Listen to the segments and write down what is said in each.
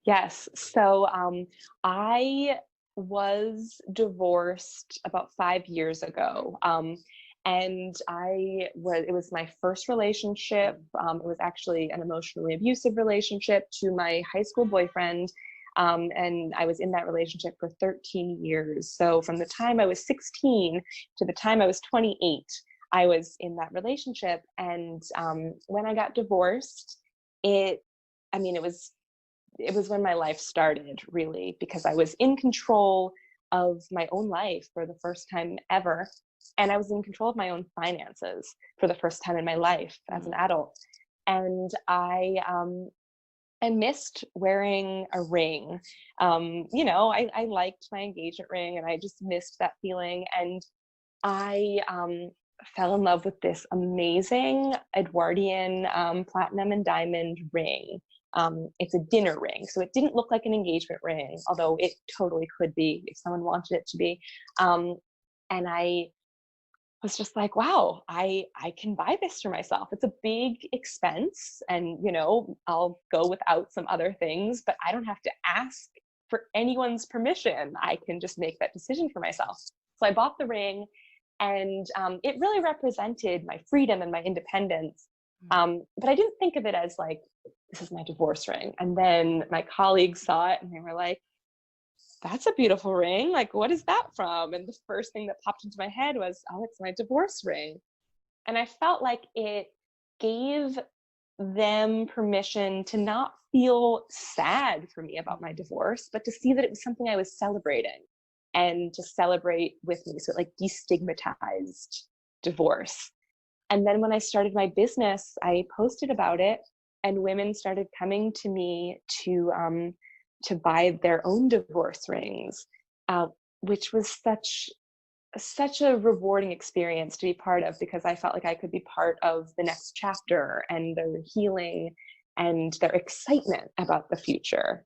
Yes. So I was divorced about 5 years ago. And it was my first relationship. It was actually an emotionally abusive relationship to my high school boyfriend. And I was in that relationship for 13 years. So from the time I was 16 to the time I was 28, I was in that relationship. And when I got divorced, it, I mean, it was when my life started, really, because I was in control of my own life for the first time ever. And I was in control of my own finances for the first time in my life as an adult. And I missed wearing a ring. I liked my engagement ring and I just missed that feeling. And I fell in love with this amazing Edwardian platinum and diamond ring. It's a dinner ring, so it didn't look like an engagement ring, although it totally could be if someone wanted it to be. And I was just like, wow, I can buy this for myself. It's a big expense, and I'll go without some other things, but I don't have to ask for anyone's permission. I can just make that decision for myself. So I bought the ring, and it really represented my freedom and my independence. But I didn't think of it as like, this is my divorce ring. And then my colleagues saw it and they were like, that's a beautiful ring. Like, what is that from? And the first thing that popped into my head was, oh, it's my divorce ring. And I felt like it gave them permission to not feel sad for me about my divorce, but to see that it was something I was celebrating and to celebrate with me. So it like destigmatized divorce. And then when I started my business, I posted about it, and women started coming to me to buy their own divorce rings, which was such a rewarding experience to be part of, because I felt like I could be part of the next chapter and their healing and their excitement about the future.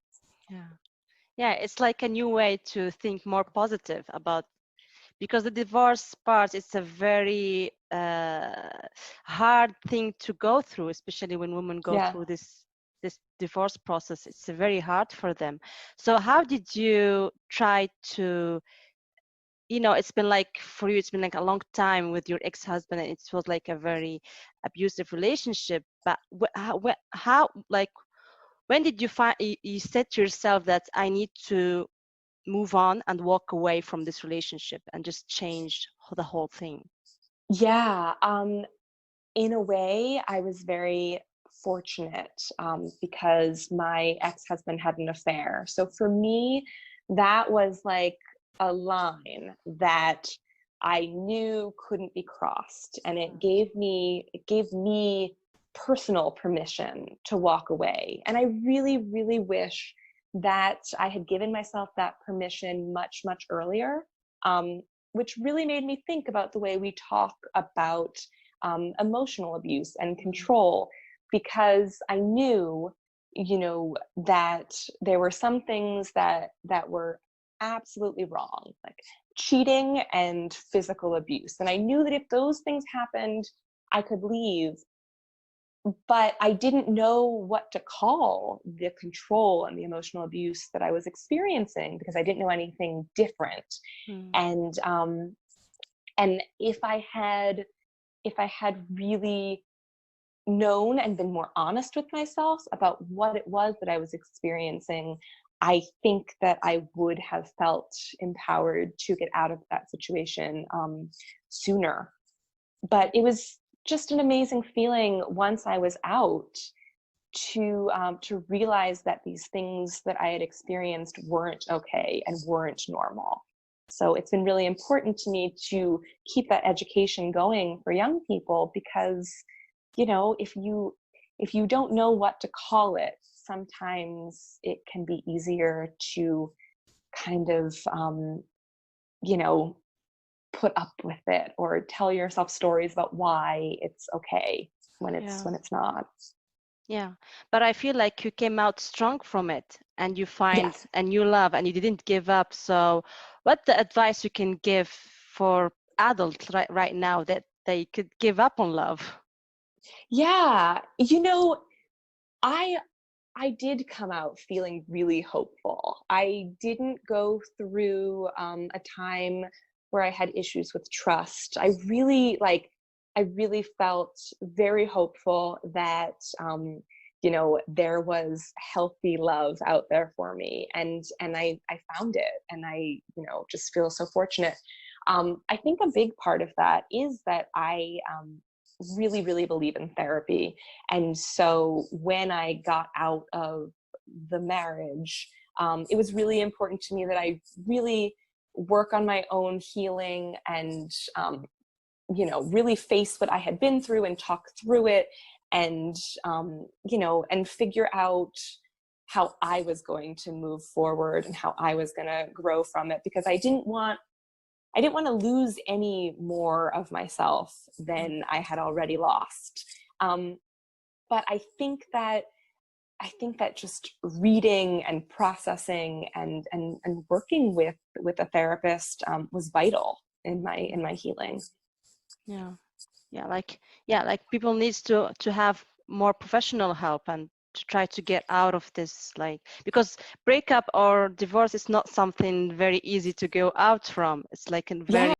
Yeah, it's like a new way to think more positive about, because the divorce part is a very hard thing to go through, especially when women go Yeah. through this divorce process. It's very hard for them. So how did you try to, it's been like, for you, it's been like a long time with your ex-husband, and it was like a very abusive relationship, but how like, when did you find, you said to yourself that I need to move on and walk away from this relationship and just change the whole thing? Yeah. In a way, I was very fortunate because my ex-husband had an affair. So for me, that was like a line that I knew couldn't be crossed, and it gave me personal permission to walk away. And I really, really wish that I had given myself that permission much, much earlier, which really made me think about the way we talk about emotional abuse and control, because I knew, that there were some things that were absolutely wrong, like cheating and physical abuse. And I knew that if those things happened, I could leave, but I didn't know what to call the control and the emotional abuse that I was experiencing, because I didn't know anything different. And if I had really known and been more honest with myself about what it was that I was experiencing, I think that I would have felt empowered to get out of that situation sooner. But it was just an amazing feeling once I was out to realize that these things that I had experienced weren't okay and weren't normal. So it's been really important to me to keep that education going for young people, because, if you don't know what to call it, sometimes it can be easier to kind of, put up with it or tell yourself stories about why it's okay when it's not. Yeah, but I feel like you came out strong from it, and you find Yes. a new love, and you didn't give up. So what the advice you can give for adults right now that they could give up on love? Yeah. I I did come out feeling really hopeful. I didn't go through a time where I had issues with trust. I really felt very hopeful that, you know, there was healthy love out there for me, and I found it, and I, you know, just feel so fortunate. I think a big part of that is that I really, really believe in therapy. And so when I got out of the marriage, it was really important to me that I really work on my own healing and, you know, really face what I had been through and talk through it, and, you know, and figure out how I was going to move forward and how I was going to grow from it, because I didn't want to lose any more of myself than I had already lost. But I think that just reading and processing and working with a therapist was vital in my healing. Yeah, like people needs to have more professional help and to try to get out of this, like, because breakup or divorce is not something very easy to go out from. It's like a very Yeah.